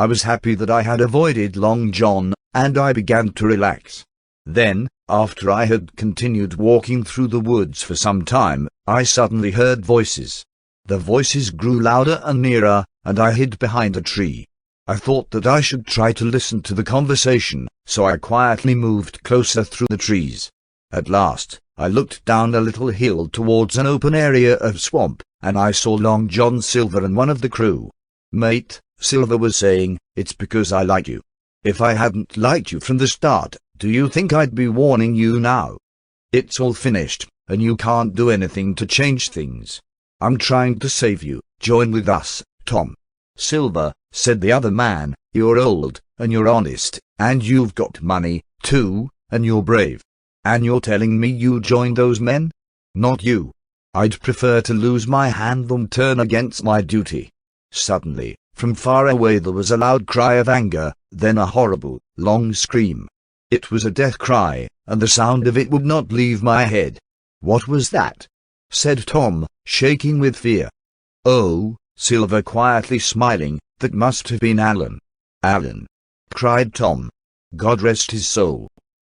I was happy that I had avoided Long John, and I began to relax. Then, after I had continued walking through the woods for some time, I suddenly heard voices. The voices grew louder and nearer, and I hid behind a tree. I thought that I should try to listen to the conversation, so I quietly moved closer through the trees. At last, I looked down a little hill towards an open area of swamp, and I saw Long John Silver and one of the crew. "Mate," Silver was saying, "it's because I like you. If I hadn't liked you from the start, do you think I'd be warning you now? It's all finished, and you can't do anything to change things. I'm trying to save you. Join with us, Tom." "Silver," said the other man, "you're old, and you're honest, and you've got money, too, and you're brave. And you're telling me you joined those men? Not you. I'd prefer to lose my hand than turn against my duty." Suddenly, from far away there was a loud cry of anger, then a horrible, long scream. It was a death cry, and the sound of it would not leave my head. "What was that?" said Tom, shaking with fear. "Oh," Silver quietly smiling, "that must have been Alan." "Alan!" cried Tom. "God rest his soul.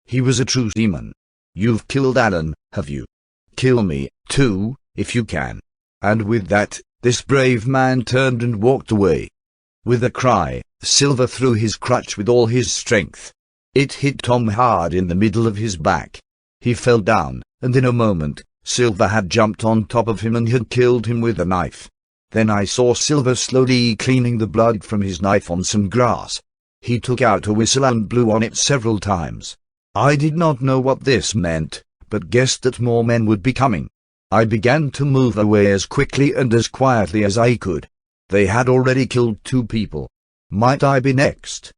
He was a true seaman. You've killed Alan, have you? Kill me, too, if you can." And with that, this brave man turned and walked away. With a cry, Silver threw his crutch with all his strength. It hit Tom hard in the middle of his back. He fell down, and in a moment, Silver had jumped on top of him and had killed him with a knife. Then I saw Silver slowly cleaning the blood from his knife on some grass. He took out a whistle and blew on it several times. I did not know what this meant, but guessed that more men would be coming. I began to move away as quickly and as quietly as I could. They had already killed 2 people. Might I be next?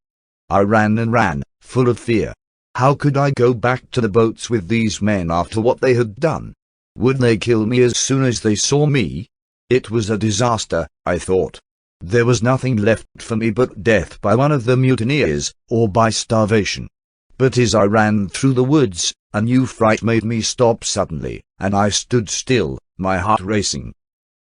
I ran and ran, full of fear. How could I go back to the boats with these men after what they had done? Would they kill me as soon as they saw me? It was a disaster, I thought. There was nothing left for me but death by one of the mutineers, or by starvation. But as I ran through the woods, a new fright made me stop suddenly, and I stood still, my heart racing.